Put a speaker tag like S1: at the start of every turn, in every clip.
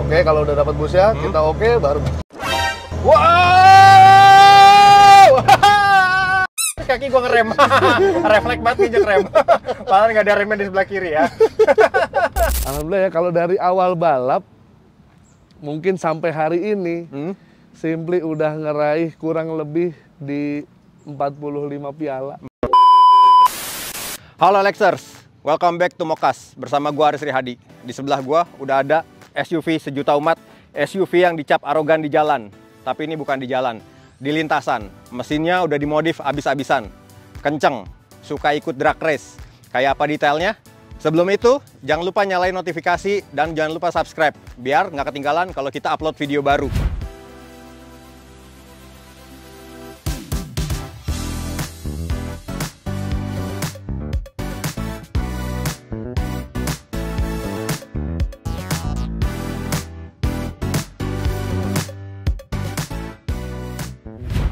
S1: Oke, kalau udah dapat busnya, kita oke, baru. Wow! Kaki gua ngerem. Refleks banget nginjek rem. Padahal nggak ada remnya di sebelah kiri ya. Alhamdulillah ya, kalau dari awal balap, mungkin sampai hari ini, Simply udah ngeraih kurang lebih di 45 piala.
S2: Halo Lexers, welcome back to Mokas bersama gua Aris Rihadi. Di sebelah gua udah ada SUV sejuta umat, SUV yang dicap arogan di jalan. Tapi ini bukan di jalan, di lintasan. Mesinnya udah dimodif abis-abisan. Kenceng, suka ikut drag race. Kayak apa detailnya? Sebelum itu, jangan lupa nyalain notifikasi dan jangan lupa subscribe, biar nggak ketinggalan kalau kita upload video baru.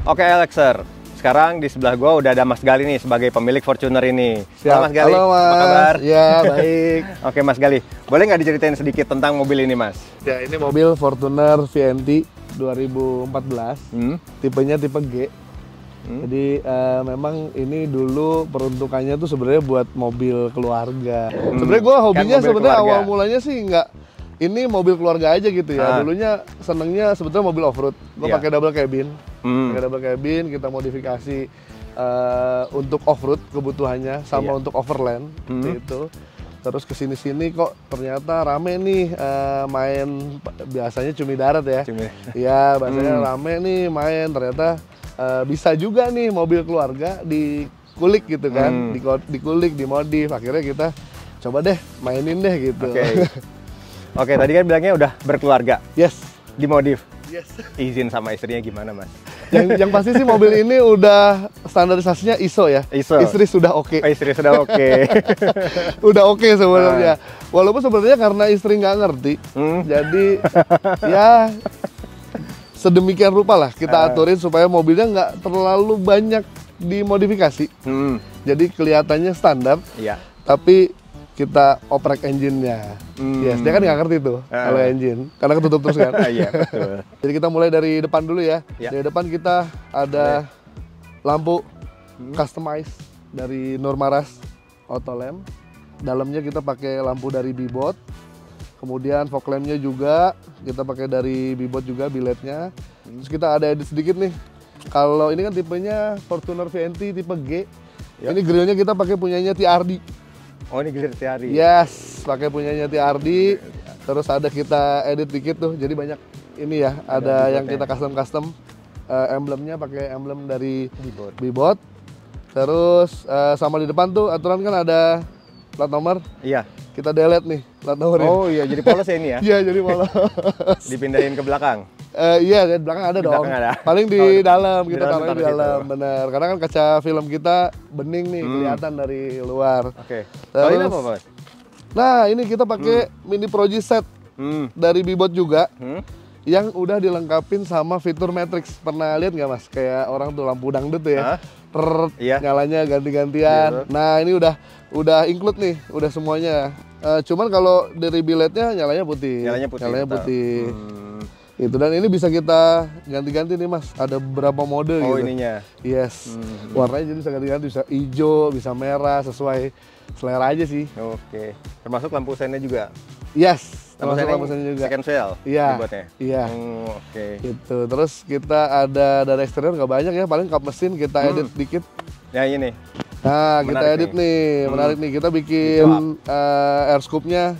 S2: Oke Alexer, sekarang di sebelah gua udah ada Mas Gali nih sebagai pemilik Fortuner ini.
S1: Siap.
S2: Halo Mas Gali,
S1: halo, Mas.
S2: apa kabar?
S1: Ya, baik.
S2: Oke Mas Gali, boleh nggak diceritain sedikit tentang mobil ini Mas?
S1: Ya, ini mobil Fortuner VNT 2014, tipenya tipe G. Jadi memang ini dulu peruntukannya tuh sebenarnya buat mobil keluarga. Sebenarnya gua hobinya
S2: Kan
S1: sebenarnya
S2: keluarga.
S1: awal mulanya sih ini mobil keluarga aja gitu ya. Dulunya senengnya sebetulnya mobil off-road. Gue pakai double cabin. Pakai double cabin, kita modifikasi untuk off-road kebutuhannya sama untuk overland itu. Terus kesini-sini kok ternyata rame nih main, biasanya cumi darat ya. Iya, biasanya rame nih main, ternyata bisa juga nih mobil keluarga dikulik gitu kan. Dikulik, dimodif, akhirnya kita coba deh mainin deh gitu.
S2: Oke, tadi kan bilangnya udah berkeluarga.
S1: Yes.
S2: Dimodif.
S1: Yes.
S2: Izin sama istrinya gimana Mas?
S1: Yang pasti sih mobil ini udah standarisasinya ISO ya.
S2: ISO.
S1: Istri sudah oke.
S2: Istri sudah oke.
S1: Udah oke sebenarnya. Walaupun sebenarnya karena istri nggak ngerti, jadi ya sedemikian rupa lah kita aturin supaya mobilnya nggak terlalu banyak dimodifikasi. Jadi kelihatannya standar, tapi kita oprek engine-nya. Yes, dia kan nggak ngerti tuh kalau engine, karena ketutup terus kan.
S2: Iya, betul.
S1: Jadi kita mulai dari depan dulu ya. Dari depan kita ada lampu customize dari Nurmaras Auto Lamp. Dalamnya kita pakai lampu dari Bibot. Kemudian fog lamp-nya juga kita pakai dari Bibot juga biletnya. Terus kita ada edit sedikit nih. Kalau ini kan tipenya Fortuner VNT tipe G. Ini grillnya kita pakai punyanya TRD.
S2: Oh, ini gear TRD.
S1: Yes, pakai punyanya TRD. Terus ada kita edit dikit tuh, jadi banyak ini ya. Ada yang kita custom emblemnya pakai emblem dari Bibot. Terus sama di depan tuh aturan kan ada plat nomor. Iya. Kita delete nih plat nomornya. Oh
S2: iya, jadi polos ya ini ya?
S1: Iya, jadi polos.
S2: Dipindahin ke belakang.
S1: Iya, di belakang ada dong. Paling di dalam, kita taruhnya di dalam, bener. Karena kan kaca film kita bening nih, kelihatan dari luar.
S2: Oke.
S1: Terus,
S2: ini apa Mas?
S1: Nah, ini kita pakai mini Progi set dari Bibot juga, yang udah dilengkapin sama fitur Matrix. Pernah lihat nggak Mas? Kayak orang tuh lampu dangdut tuh ya, nyalanya ganti-gantian. Nah, ini udah include nih, udah semuanya. Cuman kalau dari biletnya nyalanya putih. Nyalanya putih. Itu, dan ini bisa kita ganti-ganti nih Mas, ada beberapa mode gitu.
S2: Ininya.
S1: Yes. Warnanya jadi bisa ganti-ganti, bisa hijau, bisa merah, sesuai selera aja sih.
S2: Oke. Termasuk lampu sennya juga.
S1: Yes.
S2: Lampu sennya juga. Second shell.
S1: Iya.
S2: Dibuatnya.
S1: Iya.
S2: Oke.
S1: Gitu. Terus kita ada dari eksterior nggak banyak ya, paling kap mesin kita edit dikit.
S2: Ya ini.
S1: Nah, kita edit nih, menarik nih. Kita bikin air scoop-nya.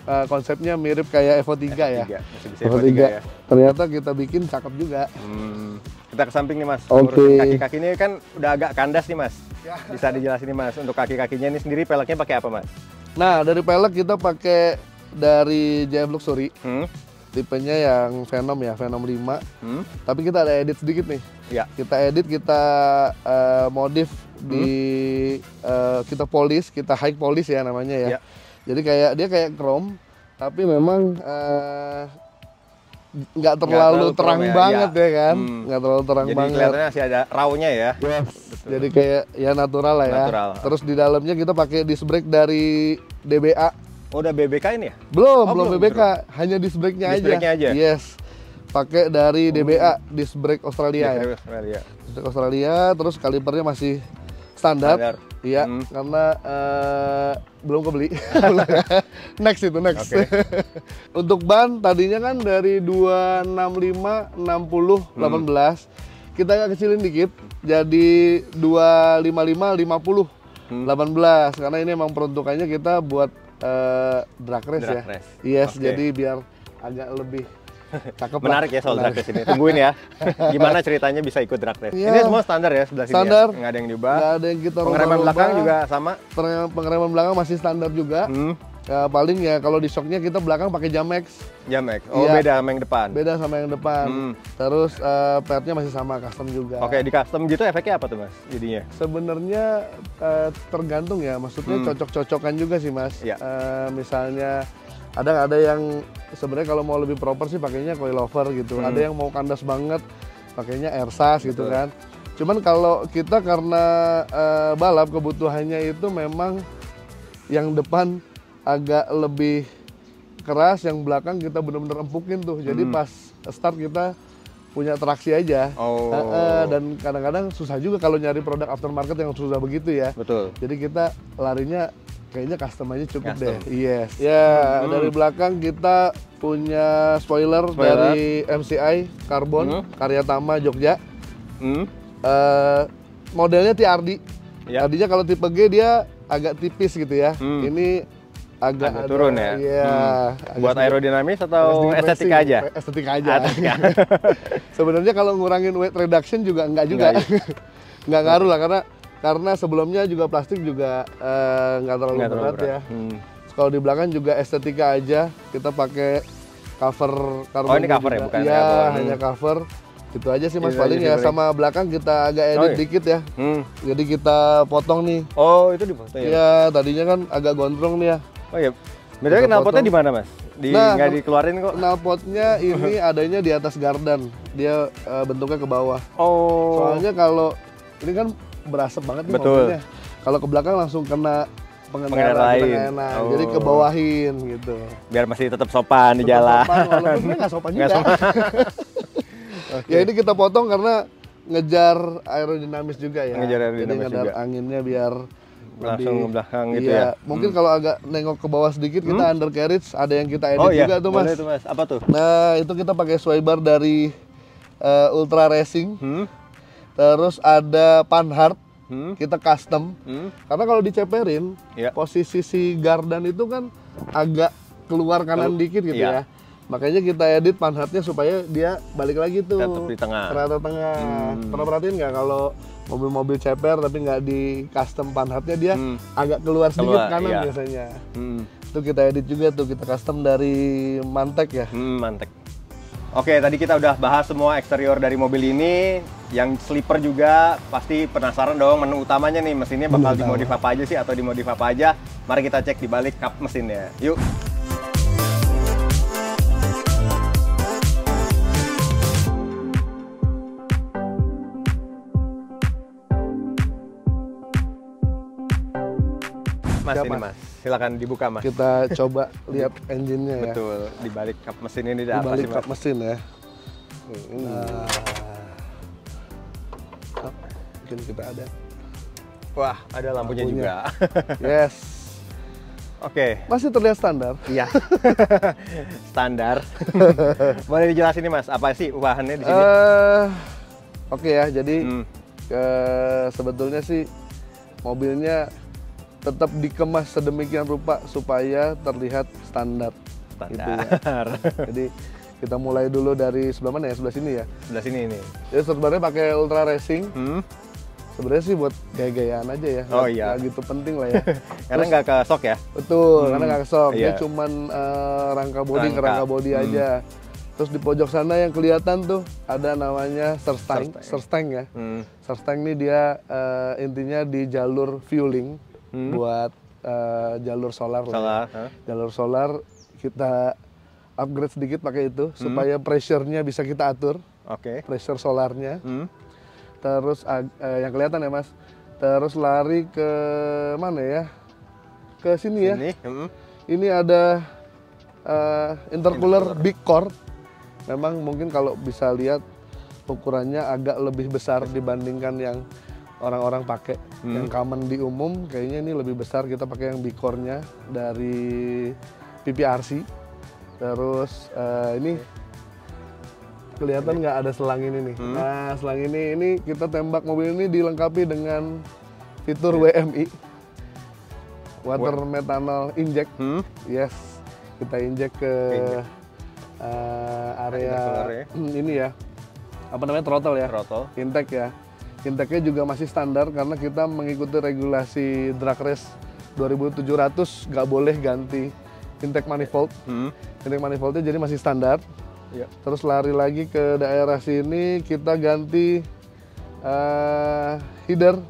S1: Konsepnya mirip kayak Evo 3 ya.
S2: Evo 3 ya.
S1: Ternyata kita bikin cakep juga.
S2: Kita ke samping nih Mas.
S1: Oke.
S2: Kaki-kaki ini kan udah agak kandas nih Mas. Bisa dijelasin nih Mas, untuk kaki-kakinya ini sendiri peleknya pakai apa Mas?
S1: Nah, dari pelek kita pakai dari JF Luxury. Tipenya yang Venom ya, Venom 5. Tapi kita ada edit sedikit nih. Kita edit, kita modif di kita polish, kita high polish ya namanya ya. Jadi dia kayak chrome, tapi memang nggak terlalu terang banget ya kan, nggak terlalu terang banget.
S2: Jadi kelihatannya masih ada raw-nya ya.
S1: Jadi kayak ya natural lah ya. Terus di dalamnya kita pakai disc brake dari DBA.
S2: Oh, udah BBK ini ya?
S1: Belum BBK, hanya disc brake-nya
S2: Disc brake-nya aja?
S1: Yes. Pakai dari DBA, disc brake Australia ya. Disc brake Australia, terus kalipernya masih standar. Iya, karena belum kebeli. Next. Okay. Untuk ban tadinya kan dari 265, 60, 18. Kita agak kecilin dikit, jadi 255, 50, 18. Karena ini emang peruntukannya kita buat drag race ya. Yes, jadi biar agak lebih cakep.
S2: Menarik ya soal drag race ini. Tungguin ya. Gimana ceritanya bisa ikut drag race?
S1: Ya.
S2: Ini semua standar ya sebelah sini.
S1: Standar.
S2: Ya? Nggak ada yang diubah.
S1: Nggak ada yang kita
S2: pengereman belakang juga sama.
S1: Pengereman belakang masih standar juga. Ya, paling ya kalau di shocknya kita belakang pakai Jamex.
S2: Oh ya, beda sama yang depan.
S1: Beda sama yang depan. Terus pednya masih sama, custom juga.
S2: Oke, di custom gitu efeknya apa tuh Mas? Jadinya?
S1: Sebenarnya tergantung ya, maksudnya cocok-cocokan juga sih Mas. Ya. Misalnya ada yang sebenarnya kalau mau lebih proper sih pakainya coilover gitu. Ada yang mau kandas banget pakainya airsas gitu kan. Cuman kalau kita karena balap kebutuhannya itu memang yang depan agak lebih keras, yang belakang kita benar-benar empukin tuh. Jadi pas start kita punya traksi aja. Dan kadang-kadang susah juga kalau nyari produk aftermarket yang susah begitu ya.
S2: Betul.
S1: Jadi kita larinya kayaknya custom aja cukup deh. Yes. Ya, dari belakang kita punya spoiler dari MCI Carbon Karya Tama Jogja. Modelnya TRD. Tadinya kalau tipe G dia agak tipis gitu ya. Ini agak
S2: turun ya.
S1: Iya.
S2: Buat aerodinamis atau estetika aja?
S1: Estetika aja. Sebenarnya kalau ngurangin weight reduction juga enggak juga. Nggak ngaruh lah karena sebelumnya juga plastik juga nggak terlalu berat ya. Kalau di belakang juga estetika aja, kita pakai cover karbon.
S2: Oh, ini cover ya, bukan?
S1: Iya, hanya cover. Gitu aja sih Mas, paling ya sama belakang kita agak edit dikit ya. Jadi kita potong nih.
S2: Oh, itu dipotong ya?
S1: Iya, tadinya kan agak gondrong nih ya.
S2: Oh iya. Bedanya knalpotnya di mana Mas? Nggak dikeluarin kok?
S1: Knalpotnya ini adanya di atas gardan. Dia bentuknya ke bawah.
S2: Oh.
S1: Soalnya kalau ini kan berasap banget nih mobilnya. Kalau ke belakang langsung kena pengendara lain. Jadi ke bawahin gitu.
S2: Biar masih tetap sopan di jalan.
S1: Walaupun dia nggak sopan juga. Ya ini kita potong karena ngejar aerodinamis juga ya. Jadi ngejar anginnya biar
S2: langsung ke belakang gitu ya.
S1: Mungkin kalau agak nengok ke bawah sedikit kita undercarriage ada yang kita edit juga tuh Mas.
S2: Boleh tuh Mas. Apa tuh?
S1: Nah, itu kita pakai sway bar dari Ultra Racing. Terus ada Panhard. Kita custom. Karena kalau diceperin, posisi si gardan itu kan agak keluar kanan dikit gitu ya. Makanya kita edit Panhardnya supaya dia balik lagi tuh
S2: di tengah.
S1: Rata tengah. Pernah perhatiin nggak kalau mobil-mobil ceper tapi nggak di custom Panhardnya dia agak keluar sedikit kanan biasanya. Itu kita edit juga tuh, kita custom dari Mantek ya.
S2: Mantek. Oke, tadi kita udah bahas semua eksterior dari mobil ini. Yang sleeper juga pasti penasaran dong menu utamanya nih, mesinnya bakal dimodif apa aja sih atau dimodif apa aja. Mari kita cek di balik kap mesinnya. Yuk. Mas, ini Mas, silakan dibuka Mas.
S1: Kita coba lihat engine-nya ya.
S2: Betul, di balik kap mesin ini ada apa sih Mas?
S1: Di balik kap mesin ya. Mungkin kita ada.
S2: Wah, ada lampunya juga.
S1: Yes.
S2: Oke.
S1: Masih terlihat standar.
S2: Iya. Standar. Boleh dijelasin nih Mas, apa sih bahannya di sini?
S1: Oke ya, jadi sebetulnya sih mobilnya tetap dikemas sedemikian rupa supaya terlihat standar. Gitu ya. Jadi kita mulai dulu dari sebelah mana ya? Sebelah sini ya?
S2: Sebelah sini ini.
S1: Jadi sebenarnya pakai Ultra Racing. Sebenarnya sih buat gaya-gayaan aja ya.
S2: Oh iya.
S1: Nggak gitu penting lah ya.
S2: Karena nggak ke sok ya?
S1: Betul, karena nggak ke sok.
S2: Iya.
S1: Dia cuman rangka body aja. Terus di pojok sana yang kelihatan tuh ada namanya Surstang ya. Surstang ini dia intinya di jalur fueling buat jalur solar. Jalur solar kita upgrade sedikit pakai itu supaya pressure-nya bisa kita atur. Pressure solarnya. Terus yang kelihatan ya Mas. Terus lari ke mana ya? Ke sini ya. Ini ada intercooler big core. Memang mungkin kalau bisa lihat ukurannya agak lebih besar dibandingkan yang orang-orang pakai. Yang common di umum kayaknya ini lebih besar, kita pakai yang big core-nya dari PPRC. Terus ini kelihatan nggak ada selang ini nih. Nah, selang ini kita tembak mobil ini dilengkapi dengan fitur WMI, water methanol inject. Yes, kita inject ke area ini ya, apa namanya, throttle ya, intake ya. Intake-nya juga masih standar karena kita mengikuti regulasi drag race 2700, nggak boleh ganti intake manifold. Intake manifoldnya jadi masih standar. Terus lari lagi ke daerah sini, kita ganti header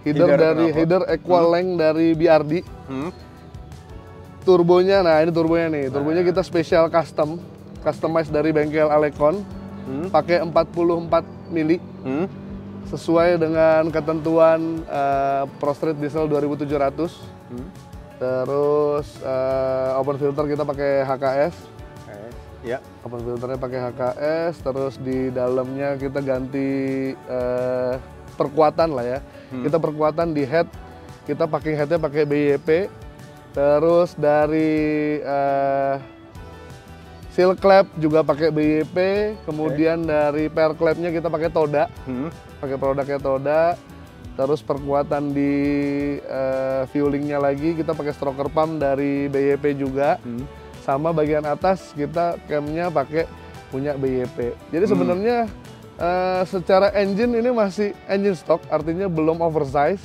S1: dari header equal length dari BRD. Turbonya, nah ini turbonya nih. Turbonya kita special customize dari bengkel Alecon. Pakai 44 mili. Sesuai dengan ketentuan Pro Street Diesel 2700. Terus open filter kita pakai HKS. Open filternya pakai HKS. Terus di dalamnya kita ganti perkuatan lah ya. Kita perkuatan di head. Kita pakai headnya pakai BYP. Terus dari seal clamp juga pakai BYP, kemudian dari pair clampnya kita pakai Toda, pakai produknya Toda. Terus perkuatan di fuelingnya lagi kita pakai stroker pump dari BYP juga, sama bagian atas kita camnya pakai punya BYP. Jadi sebenarnya secara engine ini masih engine stock, artinya belum oversize,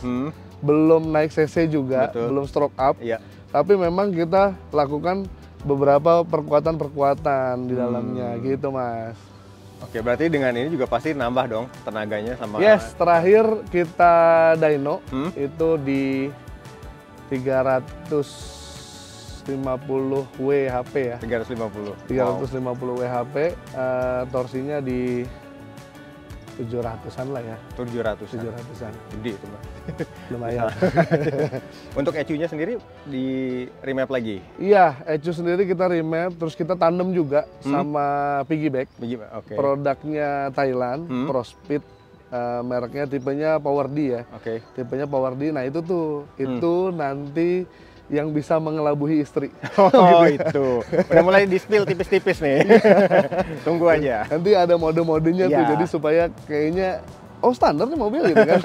S1: belum naik cc juga, belum stroke up. Tapi memang kita lakukan beberapa perkuatan-perkuatan di dalamnya gitu, Mas.
S2: Oke, berarti dengan ini juga pasti nambah dong tenaganya sama...
S1: Yes, terakhir kita dyno itu di 350 WHP ya.
S2: 350
S1: WHP, torsinya di 700-an lah ya. 700-an.
S2: Gede itu, Mas.
S1: Lumayan.
S2: Untuk ECU-nya sendiri di remap lagi?
S1: Iya, ECU sendiri kita remap, terus kita tandem juga sama piggyback. Produknya Thailand, ProSpeed, mereknya tipenya Power D ya. Tipenya Power D, nah itu tuh, itu nanti yang bisa mengelabuhi istri.
S2: Oh gitu. Udah mulai di-spill tipis-tipis nih. Tunggu aja.
S1: Nanti ada mode-modenya tuh, jadi supaya kayaknya, oh standar nih mobil gitu kan.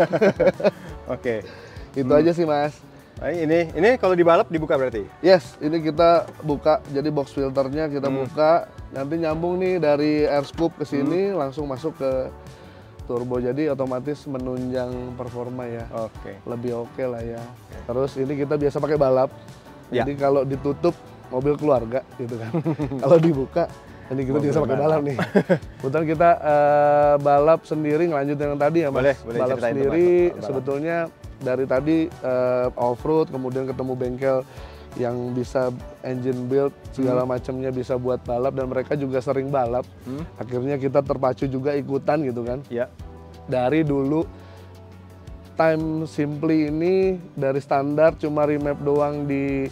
S2: Oke.
S1: Itu aja sih, Mas.
S2: Nah, ini kalau dibalap dibuka berarti?
S1: Yes, ini kita buka, jadi box filternya kita buka. Nanti nyambung nih dari air scoop ke sini, langsung masuk ke turbo, jadi otomatis menunjang performa ya. Lebih oke lah ya. Terus ini kita biasa pakai balap. Jadi kalau ditutup mobil keluarga gitu kan. Kalau dibuka ini kita biasa pakai balap nih. Kebetulan kita balap sendiri, ngelanjut yang tadi ya, Mas.
S2: Boleh
S1: balap sendiri sebetulnya dari tadi off-road, kemudian ketemu bengkel yang bisa engine build segala macamnya, bisa buat balap, dan mereka juga sering balap. Akhirnya kita terpacu juga ikutan gitu kan. Dari dulu time simply ini dari standar cuma remap doang di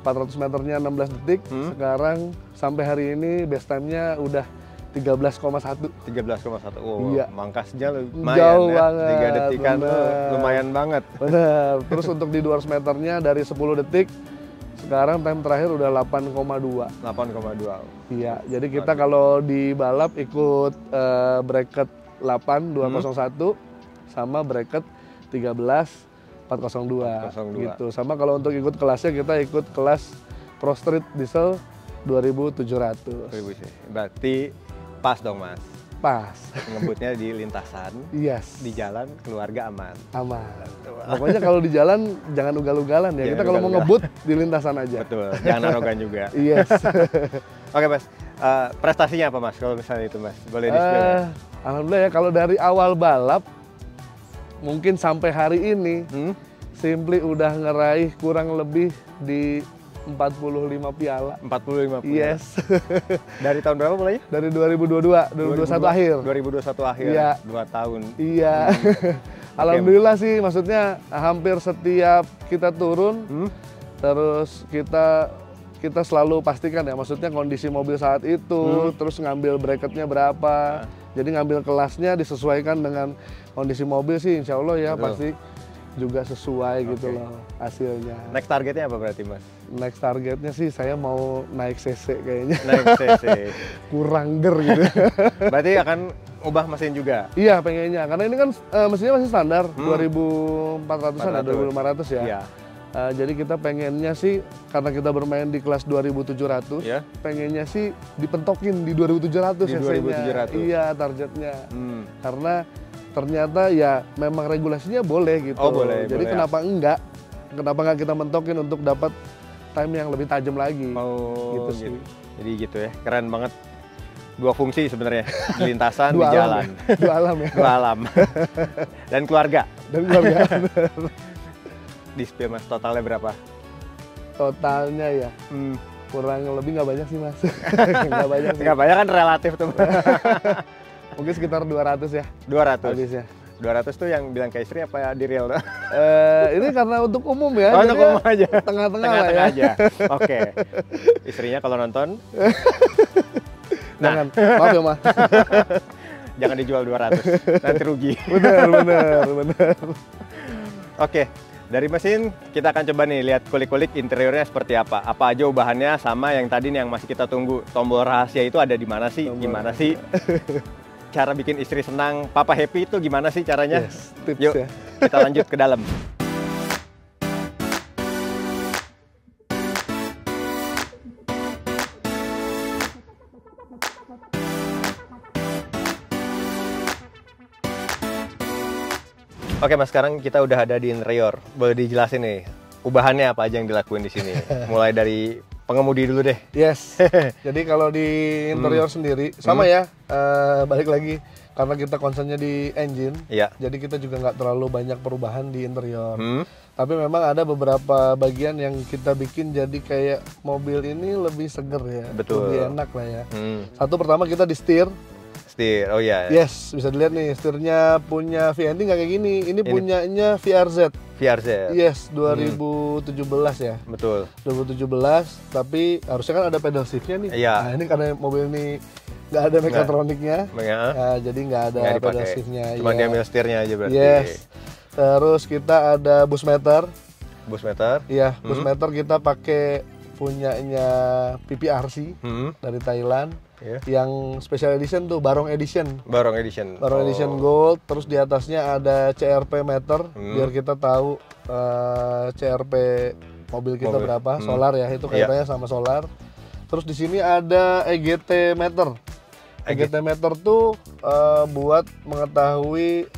S1: 400 meternya 16 detik, sekarang sampai hari ini best time-nya udah 13,1.
S2: 13,1. Oh, mangkasnya lumayan
S1: jauh
S2: ya.
S1: banget.
S2: 3 detikan tuh lumayan banget.
S1: Bener. Terus untuk di 200 meternya dari 10 detik, sekarang time terakhir udah 8,2.
S2: 8,2.
S1: Iya, jadi kita kalau di balap ikut bracket 8201 sama bracket 13402 gitu. Sama kalau untuk ikut kelasnya kita ikut kelas Pro Street Diesel 2700.
S2: Berarti pas dong, Mas.
S1: Pas.
S2: Ngebutnya di lintasan.
S1: Yes.
S2: Di jalan keluarga aman.
S1: Aman. Pokoknya kalau di jalan jangan ugal-ugalan ya. Kita kalau mau ngebut di lintasan aja.
S2: Betul. Jangan arogan juga.
S1: Yes.
S2: Oke, Mas. Prestasinya apa, Mas? Kalau misalnya itu, Mas, boleh di-spill?
S1: Alhamdulillah ya, kalau dari awal balap mungkin sampai hari ini Simply udah ngeraih kurang lebih di 45 piala.
S2: 45 piala?
S1: Yes.
S2: Dari tahun berapa mulainya?
S1: Dari 2021 akhir.
S2: 2021 akhir,
S1: iya.
S2: 2 tahun.
S1: Iya. Alhamdulillah sih, maksudnya hampir setiap kita turun, Terus kita selalu pastikan ya, maksudnya kondisi mobil saat itu, terus ngambil bracketnya berapa. Jadi ngambil kelasnya disesuaikan dengan kondisi mobil sih, insya Allah ya pasti juga sesuai gitu loh hasilnya.
S2: Next targetnya apa berarti Mas?
S1: Next targetnya sih saya mau naik CC kayaknya.
S2: Naik CC.
S1: Kurang ger gitu.
S2: Berarti akan ubah mesin juga?
S1: Iya pengennya, karena ini kan mesinnya masih standar 2400-an ya, 2500 ya.
S2: Iya.
S1: Jadi kita pengennya sih, karena kita bermain di kelas 2700, pengennya sih dipentokin di 2700
S2: di 2700.
S1: Iya targetnya. Karena ternyata ya memang regulasinya boleh gitu.
S2: Oh, boleh.
S1: Jadi
S2: boleh,
S1: kenapa enggak? Kenapa enggak kita mentokin untuk dapat time yang lebih tajam lagi?
S2: Oh,
S1: gitu sih.
S2: Jadi gitu ya, keren banget. Dua fungsi sebenarnya, di lintasan, di
S1: Dua alam
S2: jalan.
S1: ya? Dua alam ya?
S2: Dua alam. Dan keluarga.
S1: Dan keluarga.
S2: Di spill Mas, totalnya berapa?
S1: Totalnya ya? Kurang lebih nggak banyak sih Mas. Nggak banyak sih.
S2: Nggak banyak kan relatif tuh.
S1: Mungkin sekitar 200 ya.
S2: 200?
S1: Habisnya.
S2: 200 tuh yang bilang ke istri apa ya di real?
S1: Ini karena untuk umum ya.
S2: Oh, untuk umum aja.
S1: Tengah-tengah lah ya.
S2: Aja. Oke. Istrinya kalau nonton.
S1: Jangan, maaf ya Mas.
S2: Jangan dijual 200, nanti rugi.
S1: Benar.
S2: Oke, dari mesin kita akan coba nih lihat kulik-kulik interiornya seperti apa. Apa aja ubahannya sama yang tadi nih yang masih kita tunggu. Tombol rahasia itu ada di mana sih? Gimana sih? Cara bikin istri senang, papa happy itu gimana sih caranya?
S1: Yes, tips
S2: Yuk,
S1: ya.
S2: kita lanjut ke dalam. Oke Mas, sekarang kita udah ada di interior. Boleh dijelasin nih, ubahannya apa aja yang dilakuin di sini? Mulai dari pengemudi dulu deh.
S1: Yes. Jadi kalau di interior sendiri sama ya. Balik lagi karena kita concernnya di engine.
S2: Iya.
S1: Jadi kita juga nggak terlalu banyak perubahan di interior. Tapi memang ada beberapa bagian yang kita bikin jadi kayak mobil ini lebih seger ya.
S2: Betul.
S1: Lebih enak lah ya. Satu pertama kita di setir.
S2: Setir, oh iya.
S1: Yes, bisa dilihat nih setirnya punya VND nggak kayak gini. Ini punyanya VRZ.
S2: VRZ.
S1: Yes, 2017 ya.
S2: Betul.
S1: 2017, tapi harusnya kan ada pedal shiftnya nih.
S2: Iya.
S1: Nah ini karena mobil ini nggak ada mekatroniknya, nah, jadi nggak ada pedal shiftnya.
S2: Cuma diambil setirnya aja berarti.
S1: Yes. Terus kita ada bus meter.
S2: Bus meter.
S1: Iya, bus meter kita pakai punyanya PPRC dari Thailand. Yang special edition tuh Barong Edition.
S2: Barong Edition.
S1: Barong Edition Gold. Terus di atasnya ada CRP meter biar kita tahu CRP mobil kita berapa. Solar ya, itu kaitannya sama solar. Terus di sini ada EGT meter. EGT meter tuh buat mengetahui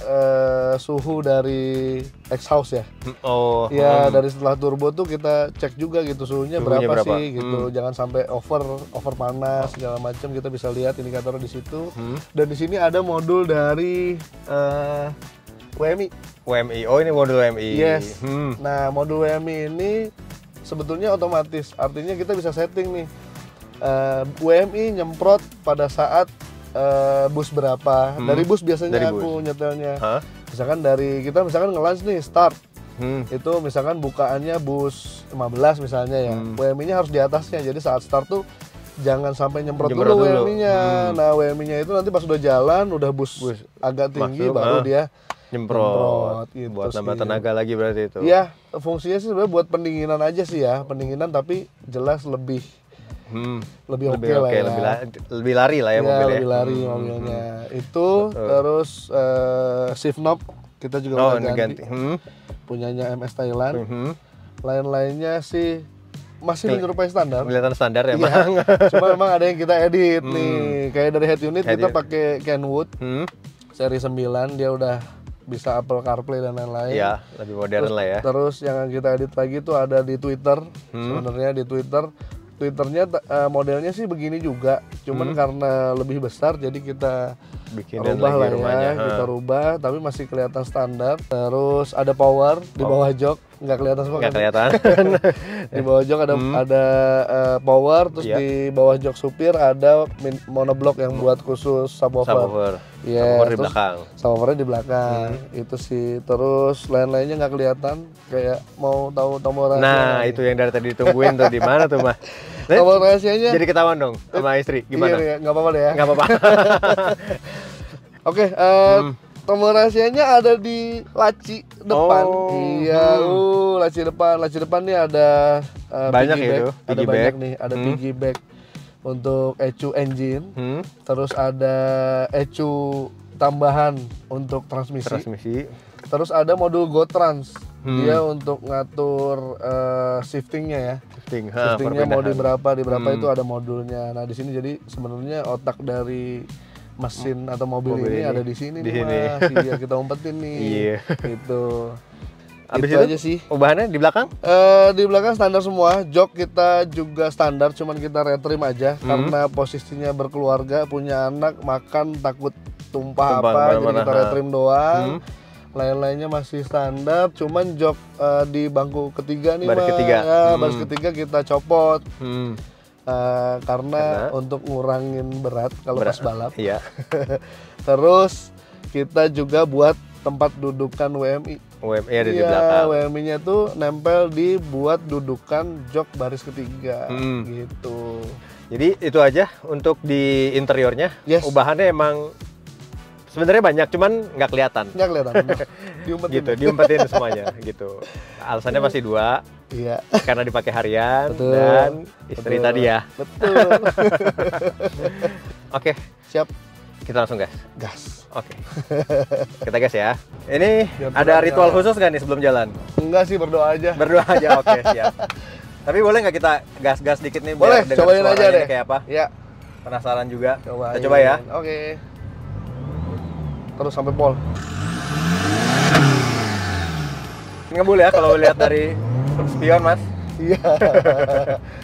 S1: suhu dari exhaust ya.
S2: Oh.
S1: Ya dari setelah turbo tuh kita cek juga gitu suhunya berapa sih gitu. Jangan sampai over panas segala macam, kita bisa lihat indikatornya di situ. Dan di sini ada modul dari WMI.
S2: WMI. Oh ini modul WMI.
S1: Yes. Nah modul WMI ini sebetulnya otomatis. Artinya kita bisa setting nih. WMI nyemprot pada saat bus berapa. Dari bus biasanya aku nyetelnya. Misalkan kita nge-launch nih start. Itu misalkan bukaannya bus 15 misalnya ya. WMI-nya harus di atasnya. Jadi saat start tuh jangan sampai nyemprot dulu WMI-nya. Nah, WMI-nya itu nanti pas udah jalan, udah bus agak tinggi baru dia nyemprot gitu.
S2: Buat nambah tenaga lagi berarti itu.
S1: Iya, fungsinya sih sebenarnya buat pendinginan aja sih ya. Pendinginan tapi jelas lebih oke lah ya.
S2: Lebih lari lah ya mobilnya.
S1: Lebih lari mobilnya. Itu terus shift knob kita juga udah ganti. Punyanya MS Thailand. Lain-lainnya sih masih menyerupai standar.
S2: Kelihatan standar ya, Bang.
S1: Cuma memang ada yang kita edit nih. Kayak dari head unit kita pakai Kenwood seri 9, dia udah bisa Apple CarPlay dan lain-lain.
S2: Iya, lebih modern lah ya.
S1: Terus yang kita edit lagi tuh ada di Twitter. Sebenarnya di Twitternya modelnya sih begini juga, cuman karena lebih besar jadi kita rubah lah ya, kita rubah, tapi masih kelihatan standar. Terus ada power di bawah jok. nggak kelihatan semua.
S2: Nggak
S1: kan?
S2: kelihatan.
S1: Di bawah jok ada power, terus di bawah jok supir ada monoblock yang buat khusus subwoofer.
S2: Subwoofer.
S1: Iya,
S2: Subwoofer di belakang.
S1: Subwoofernya di belakang. Itu sih. Terus lain-lainnya nggak kelihatan. Kayak mau tahu tombol rahasia.
S2: Nah, itu yang dari tadi ditungguin tuh di mana tuh, Mas?
S1: Tombol rahasianya.
S2: Jadi ketahuan dong sama istri. Gimana?
S1: Iya, nggak apa-apa deh ya.
S2: Nggak apa-apa.
S1: Oke, tombol rahasianya ada di laci depan. Iya, laci depan. Laci depan nih ada
S2: banyak
S1: piggy
S2: itu,
S1: back. Ada
S2: piggy
S1: banyak
S2: back.
S1: nih, ada piggy back untuk ECU engine. Terus ada ECU tambahan untuk transmisi. Terus ada modul GoTrans. Dia untuk ngatur shiftingnya ya. Shiftingnya mau di berapa itu ada modulnya. Nah, di sini jadi sebenarnya otak dari mesin atau mobil ini ada di sini nih, Mas. Iya, kita umpetin nih. Iya. Gitu.
S2: Abis
S1: itu aja sih.
S2: Ubahannya di belakang?
S1: Di belakang standar semua. Jok kita juga standar, cuman kita retrim aja karena posisinya berkeluarga, punya anak, makan takut tumpah apa, jadi kita retrim doang. Lain-lainnya masih standar, cuman jok di bangku ketiga nih,
S2: baris
S1: Mas.
S2: Ketiga.
S1: Baris ketiga kita copot. Karena untuk ngurangin berat kalau pas balap.
S2: Iya.
S1: Terus kita juga buat tempat dudukan WMI.
S2: WMI ada di belakang.
S1: WMI-nya tuh nempel di buat dudukan jok baris ketiga gitu.
S2: Jadi itu aja untuk di interiornya.
S1: Yes.
S2: Ubahannya emang sebenarnya banyak, cuman nggak kelihatan.
S1: Nggak kelihatan. Diumpetin.
S2: Gitu, diumpetin semuanya gitu. Alasannya masih 2.
S1: Iya.
S2: Karena dipakai harian.
S1: Betul.
S2: Dan istri tadi ya.
S1: Betul.
S2: Oke,
S1: siap.
S2: Kita langsung gas. Oke. Kita gas ya. Ini ada ritual khusus nggak nih sebelum jalan?
S1: Enggak sih, berdoa aja.
S2: Berdoa aja, oke, siap. Tapi boleh nggak kita gas-gas dikit nih?
S1: Boleh,
S2: biar
S1: cobain aja deh.
S2: Kayak apa?
S1: Ya.
S2: Penasaran juga.
S1: Cobain.
S2: Kita coba ya.
S1: Oke. Terus sampai pol.
S2: Ngebul ya kalau lihat dari spion, Mas.
S1: Iya.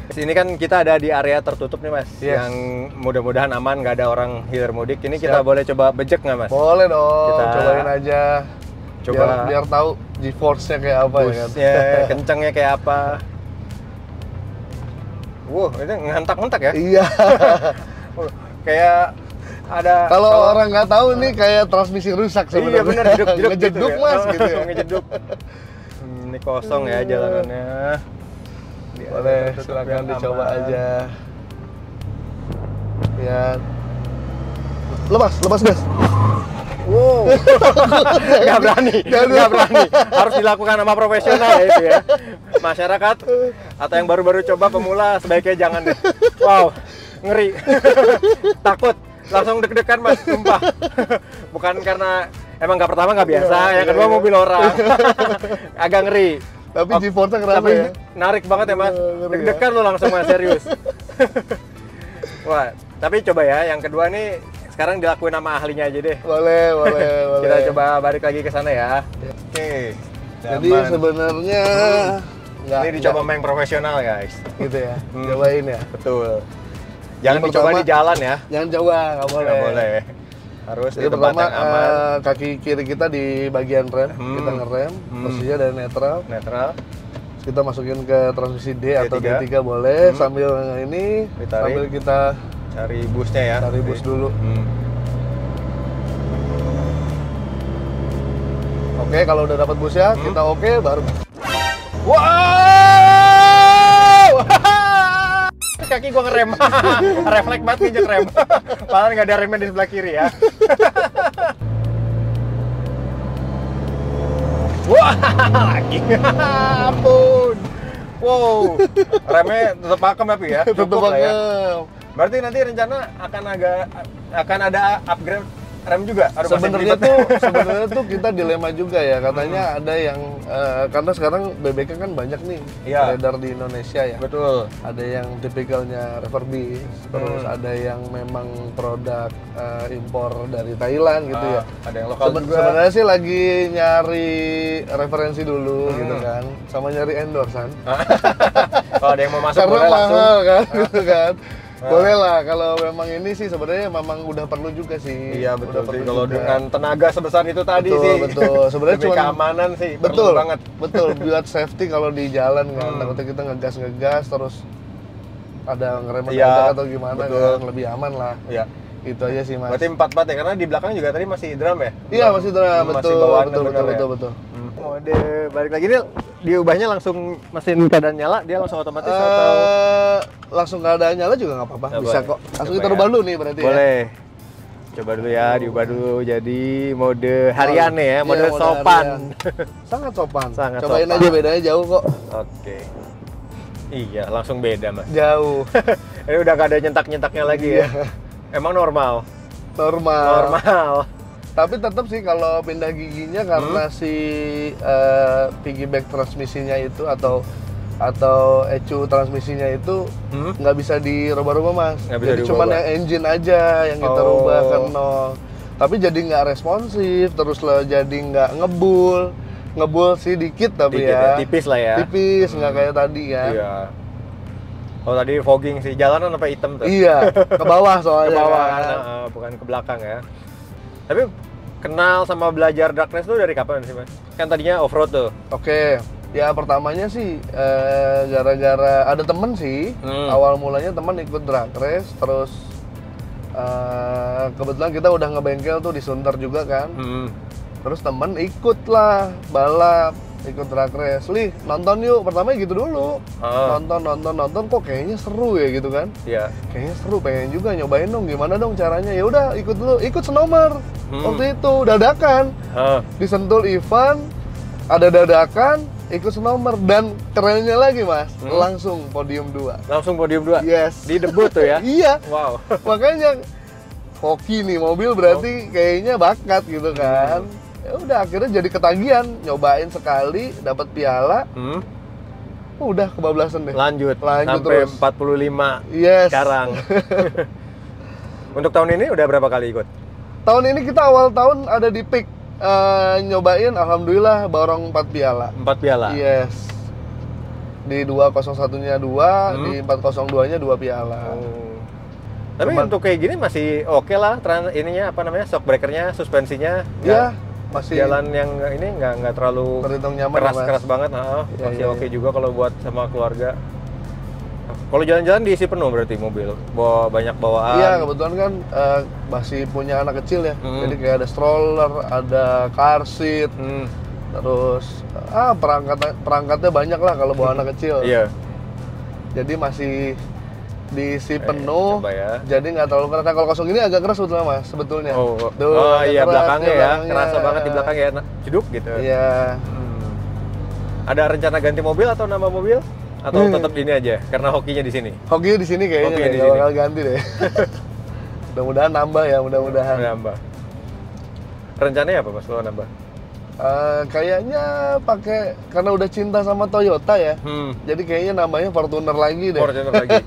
S2: Sini kan kita ada di area tertutup nih, Mas.
S1: Yes.
S2: Yang mudah-mudahan aman, nggak ada orang hilir mudik. Ini kita boleh coba bejek nggak, Mas?
S1: Boleh dong.
S2: Kita
S1: cobain aja.
S2: Coba
S1: biar tahu G-force-nya kayak apa ya kan.
S2: Kencengnya kayak apa. Wow, ini ngantak-ngantak ya?
S1: Iya.
S2: Kayak ada.
S1: Kalau orang nggak tahu nih kayak transmisi rusak sebenarnya.
S2: Iya benar, jeduk
S1: ngejeduk
S2: gitu,
S1: Mas
S2: ya.
S1: gitu ya.
S2: Ngejeduk. Ini kosong ya jalanannya.
S1: Boleh, silakan dicoba aja. Ya. Lepas gas.
S2: Wow. Nggak berani. Harus dilakukan sama profesional ya itu ya. Masyarakat atau yang baru-baru coba pemula sebaiknya jangan deh. Wow, ngeri. Takut. Langsung deg-degan, Mas, sumpah. Bukan karena emang pertama nggak biasa, yang kedua mobil orang. Agak ngeri.
S1: Tapi G-force-nya kerasa
S2: tapi
S1: ya.
S2: narik banget ya, Mas. Deg-degan lo langsung, Mas, serius. Wah, tapi coba ya, yang kedua nih sekarang dilakuin sama ahlinya aja deh.
S1: Boleh.
S2: Kita coba balik lagi ke sana ya. Oke.
S1: Jadi sebenarnya
S2: ini dicoba sama yang profesional, guys.
S1: Gitu ya. Cobain ya.
S2: Betul. Jangan dicoba di jalan ya.
S1: Jangan coba, nggak boleh.
S2: Nggak boleh. Harus
S1: jadi
S2: di tempat
S1: pertama
S2: yang aman.
S1: kaki kiri kita di bagian rem, kita ngerem, posisinya dari netral. Terus kita masukin ke transmisi D atau D3 boleh, sambil ini, sambil kita
S2: cari busnya ya.
S1: Cari bus dulu. Oke, kalau udah dapat busnya, kita oke, baru.
S2: Wow! Kaki gua ngerem. Refleks banget nginjek rem. Padahal nggak ada remnya di sebelah kiri ya. Wah, lagi. Ampun. Wow. Remnya tetap pakem tapi ya.
S1: Tetap pakem.
S2: Ya. Berarti nanti rencana akan ada upgrade rem juga.
S1: Sebenarnya tuh kita dilema juga ya, katanya ada yang karena sekarang BBK kan banyak nih beredar di Indonesia ya.
S2: Betul.
S1: Ada yang tipikalnya refurbish, terus ada yang memang produk impor dari Thailand gitu ya.
S2: Ada yang lokal juga.
S1: Sebenarnya sih lagi nyari referensi dulu gitu kan, sama nyari endorsan.
S2: Kalau ada yang mau masuk
S1: karena
S2: boleh langsung.
S1: mahal kan, gitu kan. Boleh lah, kalau memang ini sih sebenarnya memang udah perlu juga sih.
S2: Iya betul
S1: udah
S2: sih, kalau dengan tenaga sebesar itu tadi
S1: betul,
S2: sih.
S1: Betul, sebenarnya
S2: demi
S1: cuma
S2: keamanan sih,
S1: betul
S2: perlu banget.
S1: Betul, buat safety kalau di jalan kan, takutnya kita ngegas terus ada ngerem mendadak atau gimana kan, lebih aman lah.
S2: Iya.
S1: Itu aja sih Mas.
S2: Berarti 4 ya, karena di belakang juga tadi masih drum ya?
S1: Iya masih drum, betul, betul.
S2: Mode balik lagi nih, diubahnya langsung mesin keadaan nyala, dia langsung otomatis atau?
S1: Langsung keadaan nyala juga nggak apa-apa, bisa kok. Langsung kita rubah dulu nih berarti.
S2: Boleh. Coba dulu ya, diubah dulu jadi mode harian nih ya, mode sopan.
S1: Sangat sopan.
S2: Cobain
S1: aja, bedanya jauh kok.
S2: Oke. Iya, langsung beda Mas.
S1: Jauh.
S2: Ini udah gak ada nyentak-nyentaknya lagi ya. Emang normal. Tapi tetap sih kalau pindah giginya karena si piggyback transmisinya itu atau ECU transmisinya itu nggak bisa dirubah-rubah Mas. Jadi cuma yang engine aja yang kita rubah ke nol. Tapi jadi nggak responsif, terus lo jadi nggak ngebul sih dikit tapi ya. Tipis lah ya.
S1: Tipis, nggak kayak tadi kan.
S2: Iya. Oh tadi fogging sih, jalanan sampai hitam tuh.
S1: Iya, ke bawah soalnya.
S2: Ke bawah kan, bukan ke belakang ya. Tapi kenal sama belajar drag race tuh dari kapan sih Mas? Kan tadinya off-road tuh.
S1: Oke, ya pertamanya sih gara-gara ada temen sih. Awal mulanya temen ikut drag race, terus kebetulan kita udah ngebengkel tuh di Sunter juga kan. Terus temen ikut lah balap, ikut drag race. Lih, nonton yuk. Pertamanya gitu dulu. Nonton kok kayaknya seru ya gitu kan.
S2: Iya.
S1: Kayaknya seru, pengen juga nyobain dong. Gimana dong caranya? Ya udah ikut dulu, ikut senomor. Waktu itu dadakan. Di Sentul event ada dadakan, ikut senomor dan kerennya lagi Mas, langsung podium 2.
S2: Langsung podium 2?
S1: Yes.
S2: Di debut tuh ya?
S1: Iya.
S2: Wow.
S1: Makanya hoki nih mobil berarti kayaknya bakat gitu kan. Ya udah akhirnya jadi ketagihan, nyobain sekali dapat piala. Udah kebablasan deh.
S2: Lanjut
S1: terus.
S2: sampai 45
S1: yes.
S2: Sekarang. Untuk tahun ini udah berapa kali ikut?
S1: Tahun ini kita awal tahun ada di peak, nyobain alhamdulillah borong 4 piala.
S2: 4 piala?
S1: Yes. Di 201-nya 2, di 402-nya 2 piala.
S2: Tapi untuk kayak gini masih oke lah, ininya apa namanya, shock breakernya, suspensinya.
S1: Iya. Masih
S2: jalan yang ini nggak terlalu keras banget, masih oke juga kalau buat sama keluarga. Kalau jalan-jalan diisi penuh berarti mobil, bawa banyak bawaan.
S1: Iya kebetulan kan masih punya anak kecil ya, jadi kayak ada stroller, ada car seat, terus perangkatnya banyak lah kalau bawa anak kecil.
S2: Iya.
S1: Jadi masih diisi penuh,
S2: ya.
S1: Jadi nggak terlalu keras. Kalau kosong ini agak keras sebetulnya Mas, sebetulnya.
S2: Iya keras, belakangnya ya, kerasa banget di belakang ya, ceduk gitu.
S1: Iya.
S2: Ada rencana ganti mobil atau nama mobil? Atau tetap ini aja, karena hokinya di sini?
S1: Hokinya di sini kayaknya, nggak bakal ganti deh. Mudah-mudahan nambah ya, mudah-mudahan.
S2: Nambah. Rencananya apa Mas kalau nambah?
S1: Kayaknya pakai karena udah cinta sama Toyota ya, jadi kayaknya namanya Fortuner lagi deh.
S2: Fortuner lagi.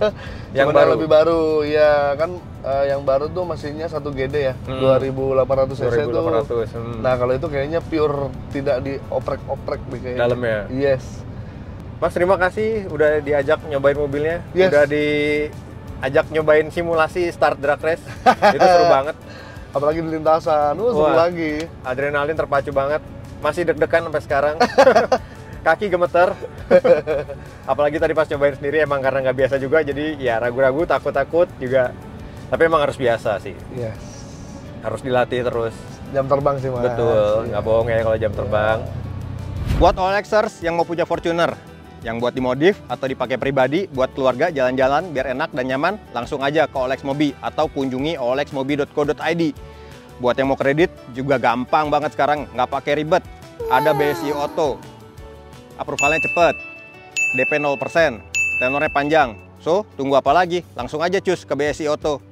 S1: Yang baru. Lebih baru, ya kan yang baru tuh mesinnya 1 GD ya, 2800 cc tuh. Nah kalau itu kayaknya pure tidak dioprek-oprek deh kayaknya.
S2: Dalamnya.
S1: Yes.
S2: Mas terima kasih udah diajak nyobain mobilnya, udah diajak nyobain simulasi start drag race, itu seru banget.
S1: Apalagi di lintasan, seru lagi.
S2: Adrenalin terpacu banget. Masih deg-degan sampai sekarang. Kaki gemeter. Apalagi tadi pas cobain sendiri emang karena nggak biasa juga, jadi ya ragu-ragu, takut-takut juga. Tapi emang harus biasa sih.
S1: Yes.
S2: Harus dilatih terus.
S1: Jam terbang sih Mas.
S2: Betul, nggak bohong ya kalau jam terbang. Buat OLXers yang mau punya Fortuner, yang buat dimodif atau dipakai pribadi buat keluarga jalan-jalan biar enak dan nyaman, langsung aja ke OLX Mobi atau kunjungi olxmobi.co.id. Buat yang mau kredit juga gampang banget sekarang, nggak pakai ribet. Ada BSI Auto, approvalnya cepet, DP 0%, tenornya panjang. So, tunggu apa lagi? Langsung aja cus ke BSI Auto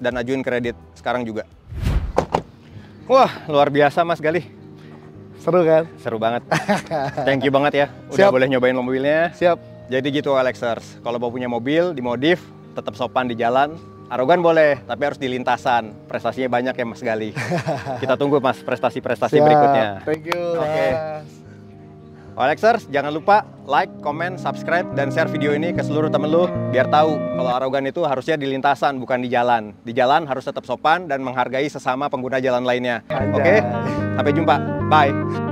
S2: dan ajuin kredit sekarang juga. Wah, luar biasa Mas Galih.
S1: Seru kan?
S2: Seru banget. Thank you banget ya, udah boleh nyobain mobilnya.
S1: Siap.
S2: Jadi gitu OLXers, kalau mau punya mobil dimodif, tetap sopan di jalan. Arogan boleh, tapi harus di lintasan. Prestasinya banyak ya Mas Galih. Kita tunggu Mas prestasi-prestasi berikutnya.
S1: Thank you.
S2: Oke. OLXers, jangan lupa like, comment, subscribe, dan share video ini ke seluruh temen lu biar tahu kalau arogan itu harusnya di lintasan, bukan di jalan. Di jalan harus tetap sopan dan menghargai sesama pengguna jalan lainnya. Oke? Sampai jumpa. Bye.